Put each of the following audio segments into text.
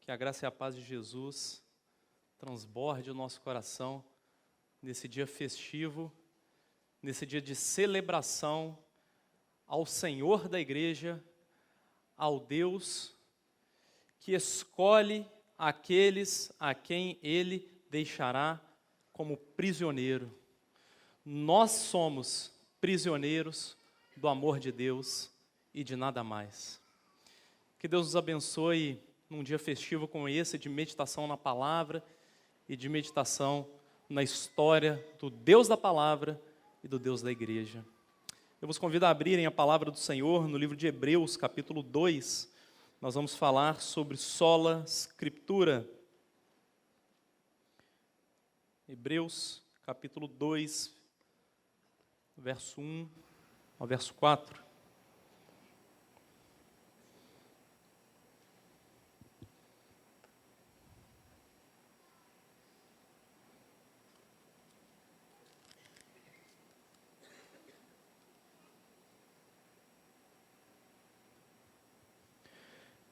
Que a graça e a paz de Jesus transborde o nosso coração nesse dia festivo, nesse dia de celebração ao Senhor da igreja, ao Deus que escolhe aqueles a quem Ele deixará como prisioneiro. Nós somos prisioneiros do amor de Deus e de nada mais. Que Deus nos abençoe num dia festivo como esse, de meditação na palavra e de meditação na história do Deus da palavra e do Deus da igreja. Eu vos convido a abrirem a palavra do Senhor no livro de Hebreus, capítulo 2. Nós vamos falar sobre sola scriptura. Hebreus, capítulo 2, verso 1 ao verso 4.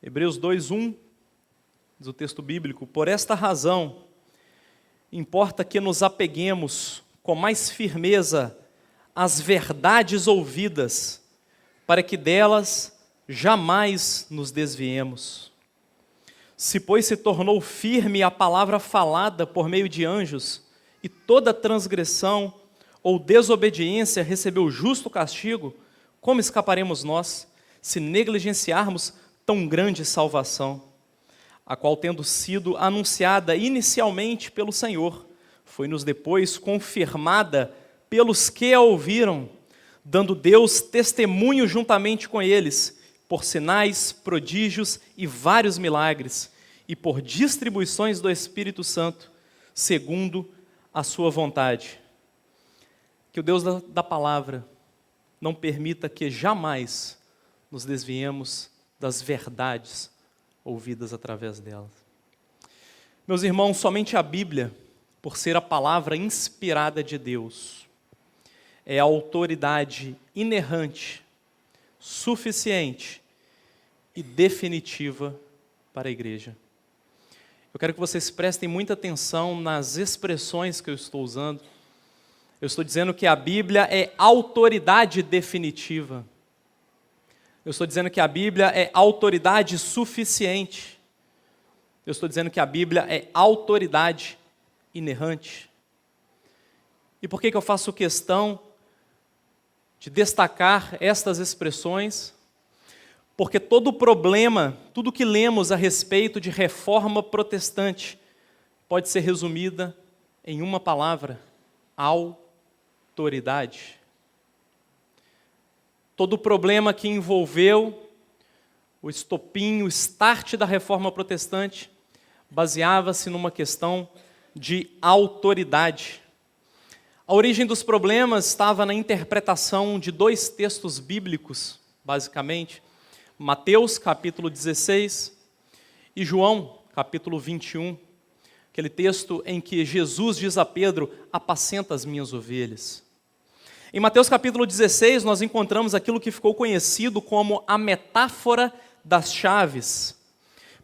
Hebreus 2:1, diz o texto bíblico: por esta razão, importa que nos apeguemos com mais firmeza às verdades ouvidas, para que delas jamais nos desviemos. Se, pois, se tornou firme a palavra falada por meio de anjos, e toda transgressão ou desobediência recebeu justo castigo, como escaparemos nós, se negligenciarmos tão grande salvação, a qual, tendo sido anunciada inicialmente pelo Senhor, foi-nos depois confirmada pelos que a ouviram, dando Deus testemunho juntamente com eles, por sinais, prodígios e vários milagres, e por distribuições do Espírito Santo, segundo a sua vontade. Que o Deus da palavra não permita que jamais nos desviemos das verdades ouvidas através delas. Meus irmãos, somente a Bíblia, por ser a palavra inspirada de Deus, é a autoridade inerrante, suficiente e definitiva para a igreja. Eu quero que vocês prestem muita atenção nas expressões que eu estou usando. Eu estou dizendo que a Bíblia é autoridade definitiva. Eu estou dizendo que a Bíblia é autoridade suficiente. Eu estou dizendo que a Bíblia é autoridade inerrante. E por que eu faço questão de destacar estas expressões? Porque todo problema, tudo que lemos a respeito de reforma protestante, pode ser resumida em uma palavra: autoridade. Todo o problema que envolveu o estopim, o start da reforma protestante, baseava-se numa questão de autoridade. A origem dos problemas estava na interpretação de dois textos bíblicos, basicamente: Mateus, capítulo 16, e João, capítulo 21, aquele texto em que Jesus diz a Pedro: apacenta as minhas ovelhas. Em Mateus capítulo 16, nós encontramos aquilo que ficou conhecido como a metáfora das chaves.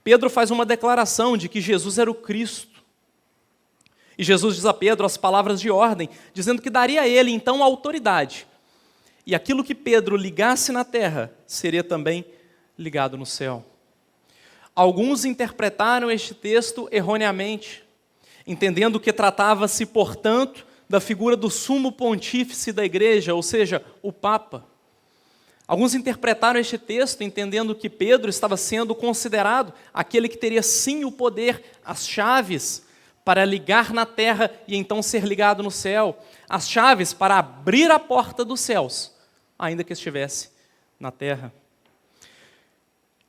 Pedro faz uma declaração de que Jesus era o Cristo. E Jesus diz a Pedro as palavras de ordem, dizendo que daria a ele, então, a autoridade. E aquilo que Pedro ligasse na terra, seria também ligado no céu. Alguns interpretaram este texto erroneamente, entendendo que tratava-se, portanto, da figura do sumo pontífice da igreja, ou seja, o Papa. Alguns interpretaram este texto entendendo que Pedro estava sendo considerado aquele que teria sim o poder, as chaves para ligar na terra e então ser ligado no céu, as chaves para abrir a porta dos céus, ainda que estivesse na terra.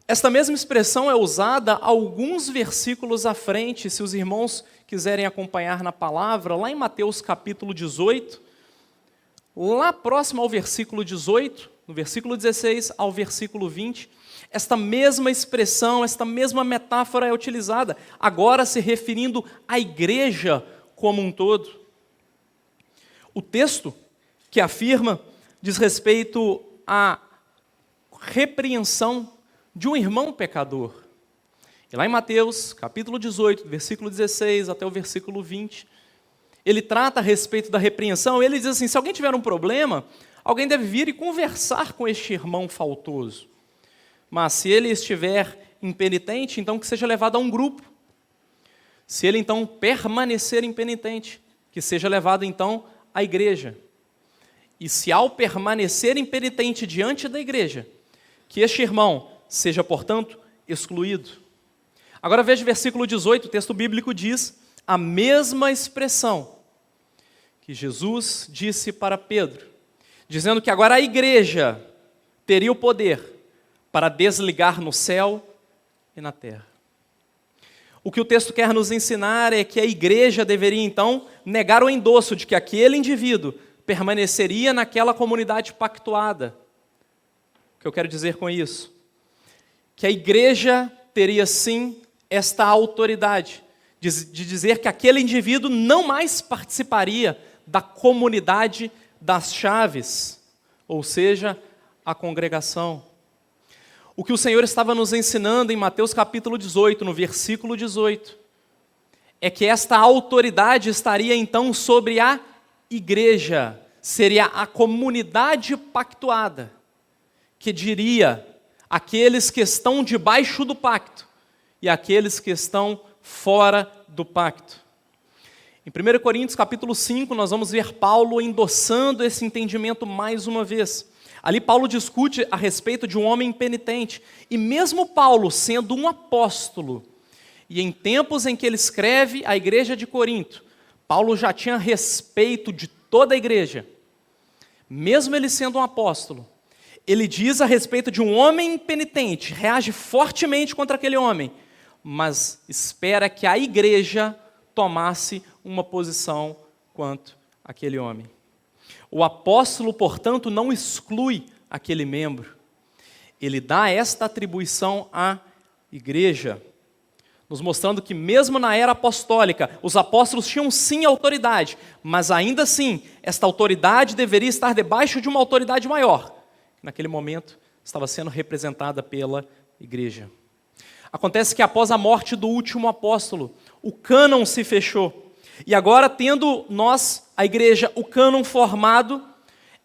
Esta mesma expressão é usada alguns versículos à frente, se os irmãos quiserem acompanhar na palavra, lá em Mateus capítulo 18, lá próximo ao versículo 18, no versículo 16 ao versículo 20, esta mesma expressão, esta mesma metáfora é utilizada, agora se referindo à igreja como um todo. O texto que afirma diz respeito à repreensão de um irmão pecador. E lá em Mateus, capítulo 18, versículo 16 até o versículo 20, ele trata a respeito da repreensão. Ele diz assim: se alguém tiver um problema, alguém deve vir e conversar com este irmão faltoso. Mas se ele estiver impenitente, então que seja levado a um grupo. Se ele então permanecer impenitente, que seja levado então à igreja. E se ao permanecer impenitente diante da igreja, que este irmão seja, portanto, excluído. Agora veja o versículo 18, o texto bíblico diz a mesma expressão que Jesus disse para Pedro, dizendo que agora a igreja teria o poder para desligar no céu e na terra. O que o texto quer nos ensinar é que a igreja deveria então negar o endosso de que aquele indivíduo permaneceria naquela comunidade pactuada. O que eu quero dizer com isso? Que a igreja teria sim esta autoridade de dizer que aquele indivíduo não mais participaria da comunidade das chaves, ou seja, a congregação. O que o Senhor estava nos ensinando em Mateus capítulo 18, no versículo 18, é que esta autoridade estaria então sobre a igreja, seria a comunidade pactuada, que diria aqueles que estão debaixo do pacto e aqueles que estão fora do pacto. Em 1 Coríntios capítulo 5, nós vamos ver Paulo endossando esse entendimento mais uma vez. Ali Paulo discute a respeito de um homem impenitente, e mesmo Paulo sendo um apóstolo, e em tempos em que ele escreve à igreja de Corinto, Paulo já tinha respeito de toda a igreja, mesmo ele sendo um apóstolo, ele diz a respeito de um homem impenitente, reage fortemente contra aquele homem, mas espera que a igreja tomasse uma posição quanto àquele homem. O apóstolo, portanto, não exclui aquele membro. Ele dá esta atribuição à igreja, nos mostrando que mesmo na era apostólica, os apóstolos tinham sim autoridade, mas ainda assim, esta autoridade deveria estar debaixo de uma autoridade maior. Naquele momento, estava sendo representada pela igreja. Acontece que após a morte do último apóstolo, o cânon se fechou. E agora, tendo nós, a igreja, o cânon formado,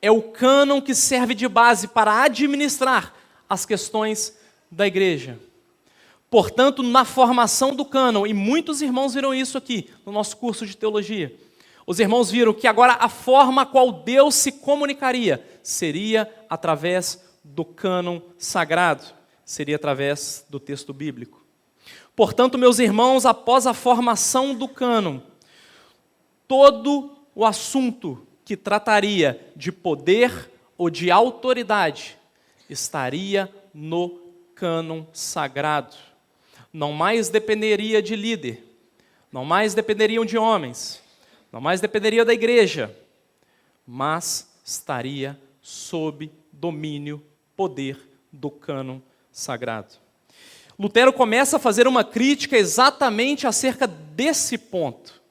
é o cânon que serve de base para administrar as questões da igreja. Portanto, na formação do cânon, e muitos irmãos viram isso aqui no nosso curso de teologia, os irmãos viram que agora a forma a qual Deus se comunicaria seria através do cânon sagrado, seria através do texto bíblico. Portanto, meus irmãos, após a formação do cânon, todo o assunto que trataria de poder ou de autoridade estaria no cânon sagrado. Não mais dependeria de líder, não mais dependeriam de homens, não mais dependeria da igreja, mas estaria sob domínio, poder do cânon sagrado. Lutero começa a fazer uma crítica exatamente acerca desse ponto.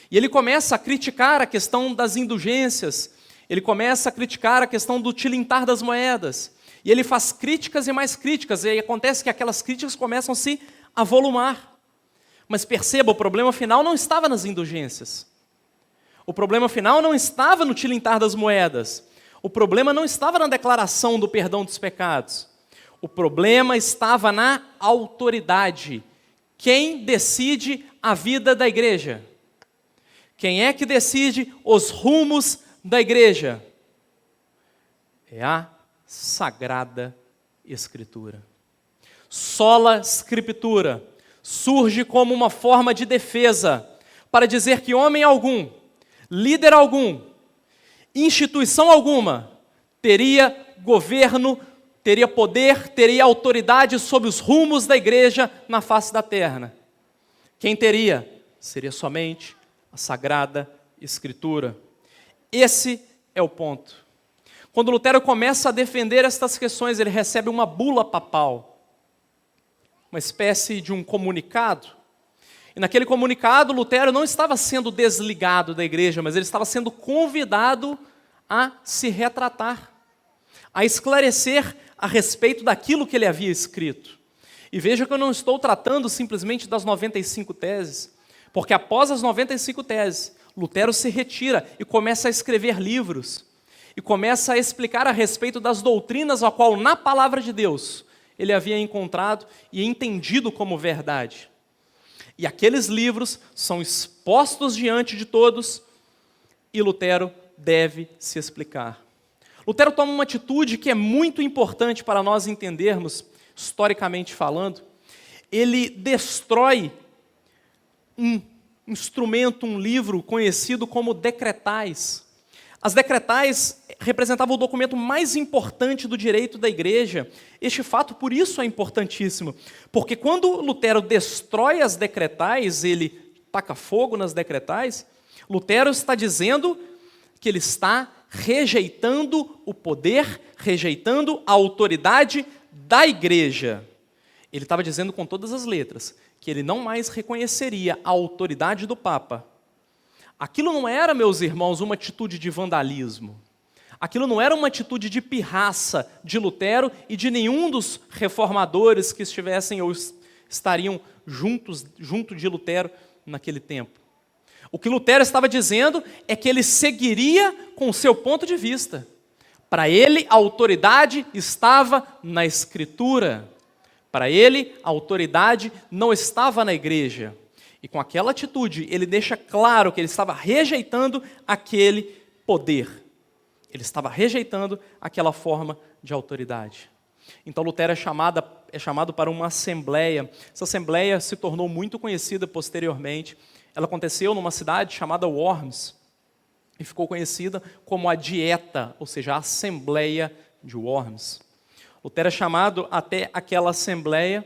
E ele começa a criticar a questão das indulgências, ele começa a criticar a questão do tilintar das moedas, e ele faz críticas e mais críticas, e aí acontece que aquelas críticas começam a se avolumar. Mas perceba, o problema final não estava nas indulgências, o problema final não estava no tilintar das moedas, o problema não estava na declaração do perdão dos pecados, o problema estava na autoridade. Quem decide a vida da igreja? Quem é que decide os rumos da igreja? É a Sagrada Escritura. Sola Scriptura surge como uma forma de defesa para dizer que homem algum, líder algum, instituição alguma teria governo, teria poder, teria autoridade sobre os rumos da igreja na face da terra. Quem teria? Seria somente a Sagrada Escritura. Esse é o ponto. Quando Lutero começa a defender estas questões, ele recebe uma bula papal, uma espécie de um comunicado. E naquele comunicado, Lutero não estava sendo desligado da igreja, mas ele estava sendo convidado a se retratar, a esclarecer a respeito daquilo que ele havia escrito. E veja que eu não estou tratando simplesmente das 95 teses, porque após as 95 teses, Lutero se retira e começa a escrever livros, e começa a explicar a respeito das doutrinas a qual, na palavra de Deus, ele havia encontrado e entendido como verdade. E aqueles livros são expostos diante de todos, e Lutero deve se explicar. Lutero toma uma atitude que é muito importante para nós entendermos, historicamente falando. Ele destrói um instrumento, um livro conhecido como decretais. As decretais representavam o documento mais importante do direito da igreja. Este fato, por isso, é importantíssimo, porque quando Lutero destrói as decretais, ele taca fogo nas decretais, Lutero está dizendo que ele está rejeitando o poder, rejeitando a autoridade da igreja. Ele estava dizendo com todas as letras que ele não mais reconheceria a autoridade do Papa. Aquilo não era, meus irmãos, uma atitude de vandalismo. Aquilo não era uma atitude de pirraça de Lutero e de nenhum dos reformadores que estivessem ou estariam junto de Lutero naquele tempo. O que Lutero estava dizendo é que ele seguiria com o seu ponto de vista. Para ele, a autoridade estava na Escritura. Para ele, a autoridade não estava na igreja. E com aquela atitude, ele deixa claro que ele estava rejeitando aquele poder. Ele estava rejeitando aquela forma de autoridade. Então Lutero é chamado para uma assembleia. Essa assembleia se tornou muito conhecida posteriormente. Ela aconteceu numa cidade chamada Worms e ficou conhecida como a Dieta, ou seja, a Assembleia de Worms. Lutero é chamado até aquela assembleia,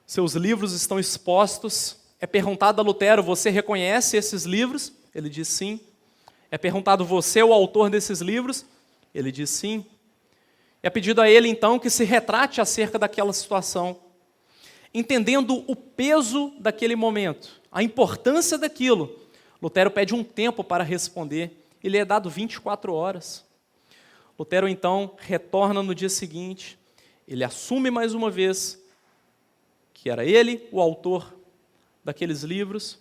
seus livros estão expostos. É perguntado a Lutero: você reconhece esses livros? Ele diz sim. É perguntado: você é o autor desses livros? Ele diz sim. É pedido a ele então que se retrate acerca daquela situação, entendendo o peso daquele momento, a importância daquilo. Lutero pede um tempo para responder. Ele é dado 24 horas. Lutero então retorna no dia seguinte. Ele assume mais uma vez que era ele o autor daqueles livros,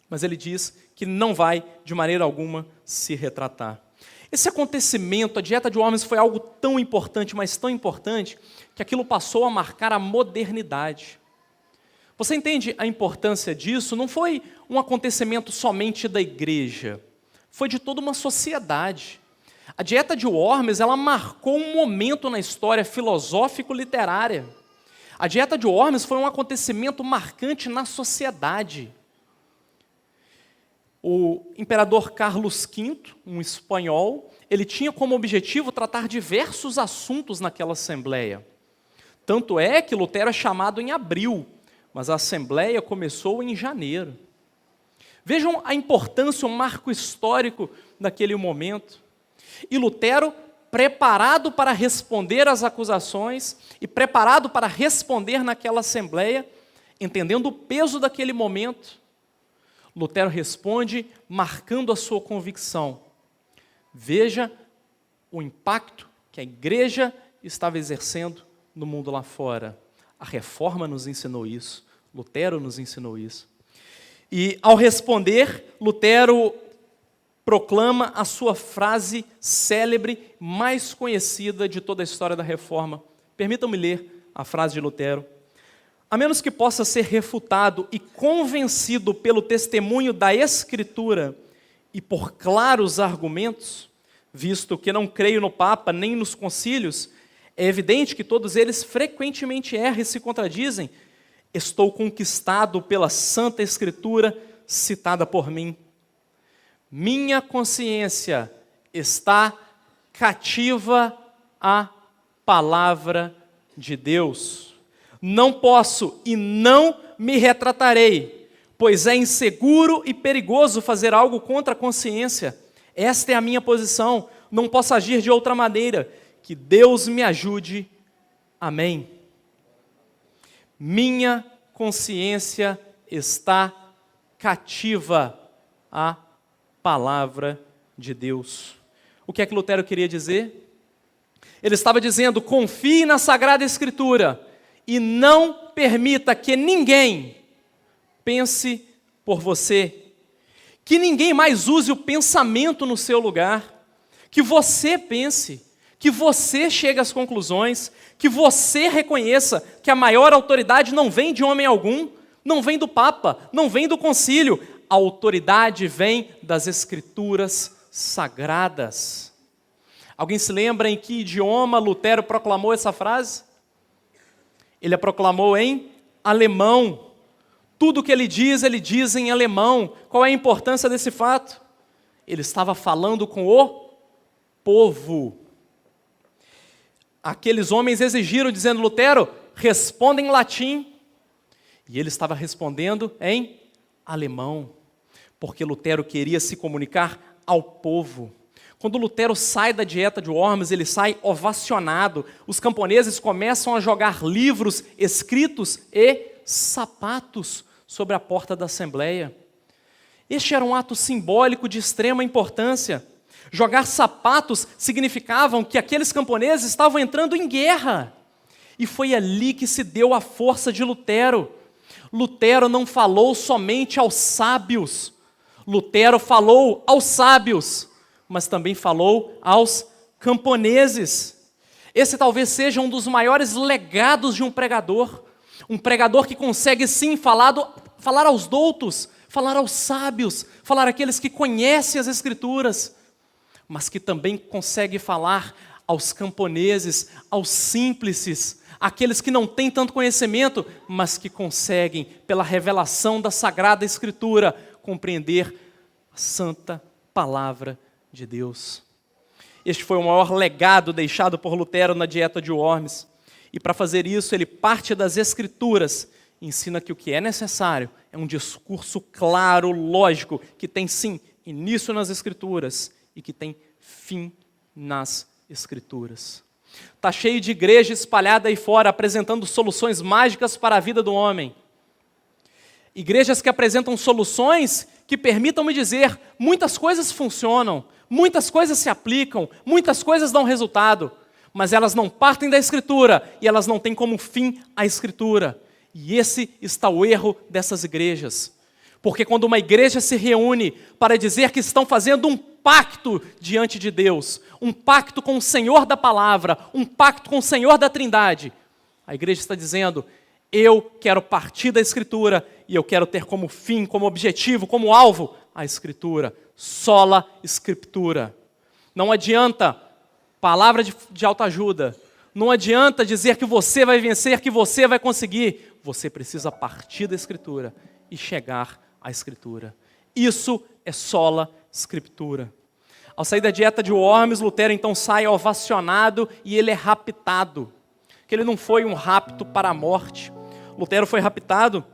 mas ele diz que não vai, de maneira alguma, se retratar. Esse acontecimento, a Dieta de Worms, foi algo tão importante, mas tão importante, que aquilo passou a marcar a modernidade. Você entende a importância disso? Não foi um acontecimento somente da igreja, foi de toda uma sociedade. A Dieta de Worms, ela marcou um momento na história filosófico-literária. A Dieta de Worms foi um acontecimento marcante na sociedade. O imperador Carlos V, um espanhol, ele tinha como objetivo tratar diversos assuntos naquela assembleia. Tanto é que Lutero é chamado em abril, mas a assembleia começou em janeiro. Vejam a importância, o marco histórico daquele momento. E Lutero, preparado para responder às acusações e preparado para responder naquela assembleia, entendendo o peso daquele momento, Lutero responde marcando a sua convicção. Veja o impacto que a igreja estava exercendo no mundo lá fora. A Reforma nos ensinou isso, Lutero nos ensinou isso. E ao responder, Lutero proclama a sua frase célebre, mais conhecida de toda a história da Reforma. Permitam-me ler a frase de Lutero. A menos que possa ser refutado e convencido pelo testemunho da Escritura e por claros argumentos, visto que não creio no Papa nem nos concílios, é evidente que todos eles frequentemente erram e se contradizem. Estou conquistado pela Santa Escritura citada por mim. Minha consciência está cativa à palavra de Deus. Não posso e não me retratarei, pois é inseguro e perigoso fazer algo contra a consciência. Esta é a minha posição, não posso agir de outra maneira. Que Deus me ajude. Amém. Minha consciência está cativa à palavra de Deus. O que é que Lutero queria dizer? Ele estava dizendo: confie na Sagrada Escritura e não permita que ninguém pense por você. Que ninguém mais use o pensamento no seu lugar. Que você pense, que você chegue às conclusões, que você reconheça que a maior autoridade não vem de homem algum, não vem do Papa, não vem do concílio. A autoridade vem das Escrituras sagradas. Alguém se lembra em que idioma Lutero proclamou essa frase? Ele a proclamou em alemão. Tudo que ele diz em alemão. Qual é a importância desse fato? Ele estava falando com o povo. Aqueles homens exigiram, dizendo: Lutero, responda em latim. E ele estava respondendo em alemão, porque Lutero queria se comunicar ao povo. Quando Lutero sai da dieta de Worms, ele sai ovacionado. Os camponeses começam a jogar livros escritos e sapatos sobre a porta da Assembleia. Este era um ato simbólico de extrema importância. Jogar sapatos significavam que aqueles camponeses estavam entrando em guerra. E foi ali que se deu a força de Lutero. Lutero não falou somente aos sábios. Lutero falou aos sábios, mas também falou aos camponeses. Esse talvez seja um dos maiores legados de um pregador que consegue sim falar aos doutos, falar aos sábios, falar àqueles que conhecem as Escrituras, mas que também consegue falar aos camponeses, aos simples, aqueles que não têm tanto conhecimento, mas que conseguem, pela revelação da Sagrada Escritura, compreender a santa palavra de Deus. Este foi o maior legado deixado por Lutero na dieta de Worms. E para fazer isso, ele parte das Escrituras e ensina que o que é necessário é um discurso claro, lógico, que tem sim início nas Escrituras e que tem fim nas Escrituras. Está cheio de igreja espalhada aí fora, apresentando soluções mágicas para a vida do homem. Igrejas que apresentam soluções que permitam-me dizer, muitas coisas funcionam, muitas coisas se aplicam, muitas coisas dão resultado, mas elas não partem da Escritura e elas não têm como fim a Escritura. E esse está o erro dessas igrejas. Porque quando uma igreja se reúne para dizer que estão fazendo um pacto diante de Deus, um pacto com o Senhor da palavra, um pacto com o Senhor da Trindade, a igreja está dizendo: eu quero partir da Escritura e eu quero ter como fim, como objetivo, como alvo, a Escritura. Sola Scriptura. Não adianta palavra de autoajuda, não adianta dizer que você vai vencer, que você vai conseguir. Você precisa partir da Escritura e chegar à Escritura. Isso é sola Scriptura. Ao sair da dieta de Worms, Lutero então sai ovacionado e ele é raptado. Que ele não foi um rapto para a morte. Lutero foi raptado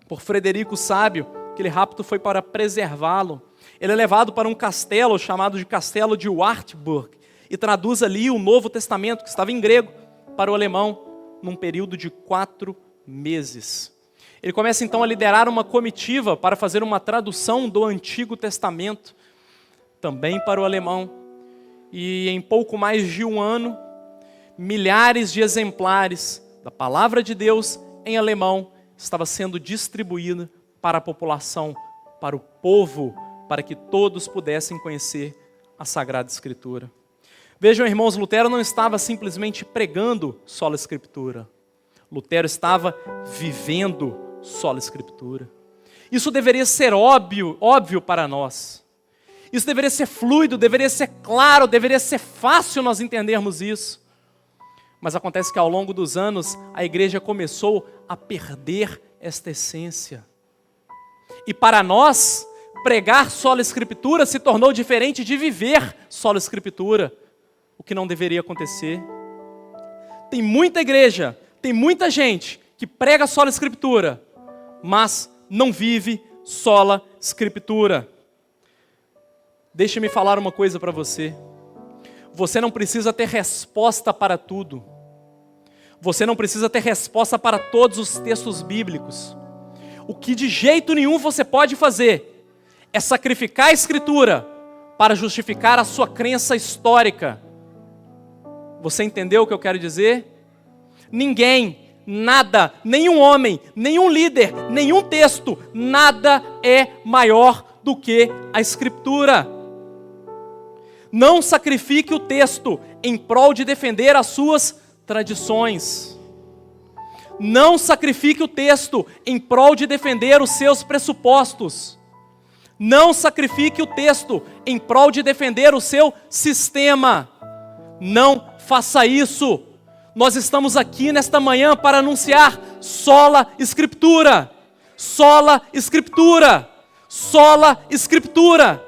por Frederico o Sábio. Aquele rapto foi para preservá-lo. Ele é levado para um castelo chamado de Castelo de Wartburg e traduz ali o Novo Testamento, que estava em grego, para o alemão, num período de 4 meses. Ele começa então a liderar uma comitiva para fazer uma tradução do Antigo Testamento, também para o alemão. E em pouco mais de um ano, milhares de exemplares da Palavra de Deus em alemão estava sendo distribuída para a população, para o povo, para que todos pudessem conhecer a Sagrada Escritura. Vejam, irmãos, Lutero não estava simplesmente pregando sola Escritura. Lutero estava vivendo sola Escritura. Isso deveria ser óbvio para nós. Isso deveria ser fluido, deveria ser claro, deveria ser fácil nós entendermos isso. Mas acontece que ao longo dos anos, a igreja começou a perder esta essência. E para nós, pregar sola Escritura se tornou diferente de viver sola Escritura, o que não deveria acontecer. Tem muita igreja, tem muita gente que prega sola Escritura, mas não vive sola Escritura. Deixe-me falar uma coisa para você. Você não precisa ter resposta para tudo. Você não precisa ter resposta para todos os textos bíblicos. O que de jeito nenhum você pode fazer é sacrificar a Escritura para justificar a sua crença histórica. Você entendeu o que eu quero dizer? Ninguém, nada, nenhum homem, nenhum líder, nenhum texto, nada é maior do que a Escritura. Não sacrifique o texto em prol de defender as suas tradições. Não sacrifique o texto em prol de defender os seus pressupostos. Não sacrifique o texto em prol de defender o seu sistema. Não faça isso. Nós estamos aqui nesta manhã para anunciar sola Escritura. Sola Escritura. Sola Escritura.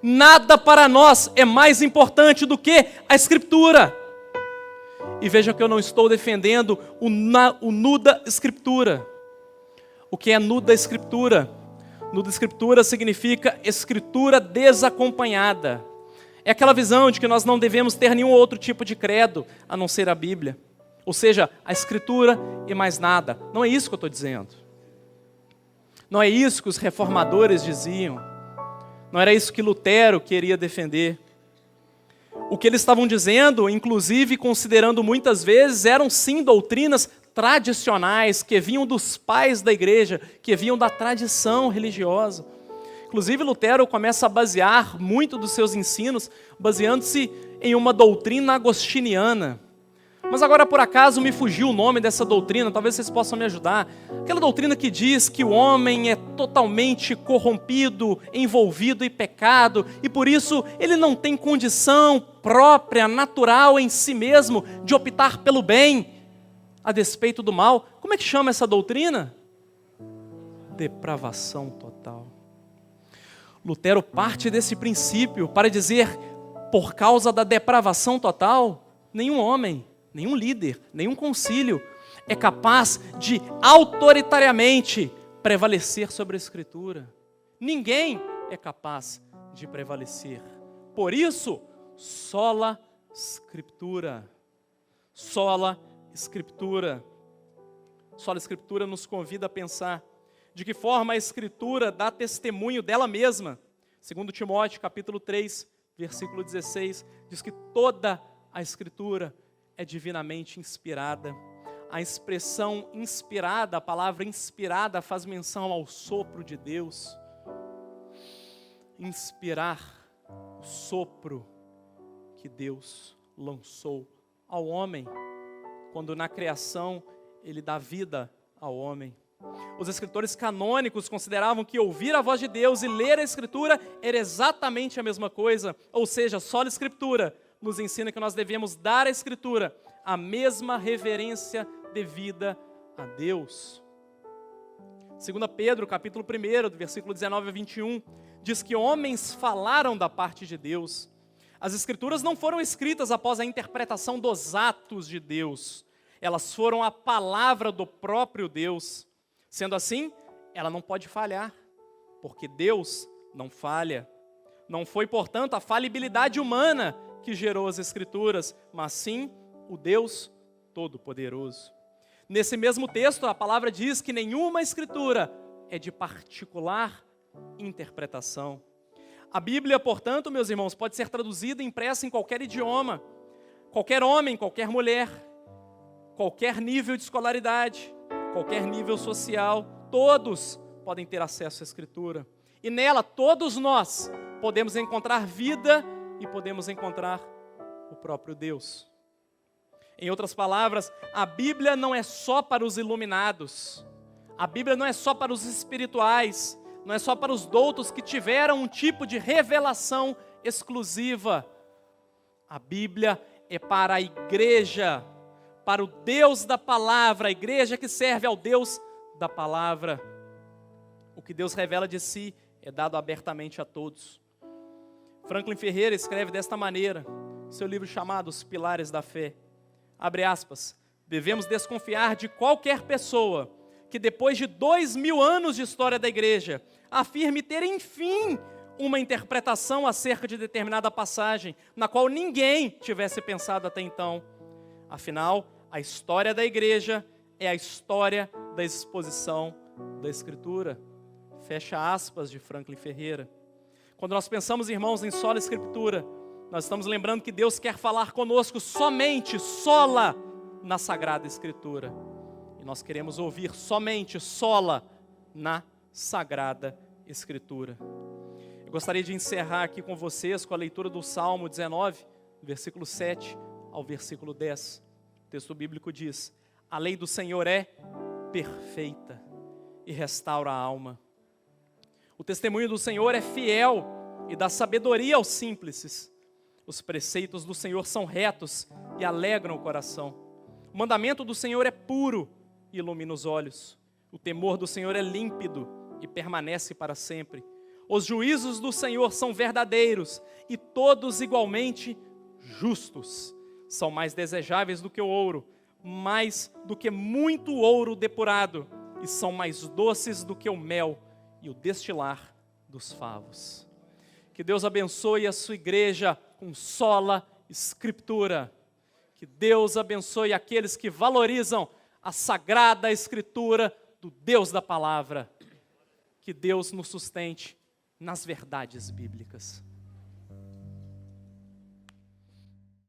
Nada para nós é mais importante do que a Escritura. E veja que eu não estou defendendo o nuda Escritura. O que é nuda Escritura? Nuda Escritura significa escritura desacompanhada. É aquela visão de que nós não devemos ter nenhum outro tipo de credo a não ser a Bíblia. Ou seja, a Escritura e mais nada. Não é isso que eu estou dizendo. Não é isso que os reformadores diziam. Não era isso que Lutero queria defender. O que eles estavam dizendo, inclusive considerando muitas vezes, eram sim doutrinas tradicionais que vinham dos pais da igreja, que vinham da tradição religiosa. Inclusive Lutero começa a basear muito dos seus ensinos, baseando-se em uma doutrina agostiniana. Mas agora por acaso me fugiu o nome dessa doutrina, talvez vocês possam me ajudar. Aquela doutrina que diz que o homem é totalmente corrompido, envolvido em pecado, e por isso ele não tem condição própria, natural em si mesmo, de optar pelo bem, a despeito do mal. Como é que chama essa doutrina? Depravação total. Lutero parte desse princípio para dizer, por causa da depravação total, nenhum homem, nenhum líder, nenhum concílio é capaz de autoritariamente prevalecer sobre a Escritura. Ninguém é capaz de prevalecer. Por isso, sola Escritura. Sola Escritura. Sola Escritura nos convida a pensar de que forma a Escritura dá testemunho dela mesma. Segundo Timóteo, capítulo 3, versículo 16, diz que toda a Escritura é divinamente inspirada. A expressão inspirada, a palavra inspirada faz menção ao sopro de Deus. Inspirar o sopro que Deus lançou ao homem, quando na criação Ele dá vida ao homem. Os escritores canônicos consideravam que ouvir a voz de Deus e ler a Escritura era exatamente a mesma coisa, ou seja, só a Escritura nos ensina que nós devemos dar à Escritura a mesma reverência devida a Deus. 2 Pedro, capítulo 1, do versículo 19 a 21, diz que homens falaram da parte de Deus. As Escrituras não foram escritas após a interpretação dos atos de Deus, elas foram a palavra do próprio Deus. Sendo assim, ela não pode falhar, porque Deus não falha. Não foi, portanto, a falibilidade humana que gerou as Escrituras, mas sim o Deus Todo-Poderoso. Nesse mesmo texto, a palavra diz que nenhuma Escritura é de particular interpretação. A Bíblia, portanto, meus irmãos, pode ser traduzida e impressa em qualquer idioma. Qualquer homem, qualquer mulher, qualquer nível de escolaridade, qualquer nível social, todos podem ter acesso à Escritura. E nela, todos nós podemos encontrar vida e podemos encontrar o próprio Deus. Em outras palavras, a Bíblia não é só para os iluminados. A Bíblia não é só para os espirituais. Não é só para os doutos que tiveram um tipo de revelação exclusiva. A Bíblia é para a igreja, para o Deus da palavra, a igreja que serve ao Deus da palavra. O que Deus revela de si é dado abertamente a todos. Franklin Ferreira escreve desta maneira, seu livro chamado Os Pilares da Fé. Abre aspas, devemos desconfiar de qualquer pessoa que depois de 2000 anos de história da igreja, afirme ter enfim uma interpretação acerca de determinada passagem, na qual ninguém tivesse pensado até então. Afinal, a história da igreja é a história da exposição da Escritura. Fecha aspas de Franklin Ferreira. Quando nós pensamos, irmãos, em sola Escritura, nós estamos lembrando que Deus quer falar conosco somente, sola, na Sagrada Escritura. E nós queremos ouvir somente, sola, na Sagrada Escritura. Eu gostaria de encerrar aqui com vocês com a leitura do Salmo 19, versículo 7 ao versículo 10. O texto bíblico diz: a lei do Senhor é perfeita e restaura a alma. O testemunho do Senhor é fiel e dá sabedoria aos simples. Os preceitos do Senhor são retos e alegram o coração. O mandamento do Senhor é puro e ilumina os olhos. O temor do Senhor é límpido e permanece para sempre. Os juízos do Senhor são verdadeiros e todos igualmente justos. São mais desejáveis do que o ouro, mais do que muito ouro depurado, e são mais doces do que o mel e o destilar dos favos. Que Deus abençoe a sua igreja com sola Escritura. Que Deus abençoe aqueles que valorizam a Sagrada Escritura do Deus da Palavra. Que Deus nos sustente nas verdades bíblicas.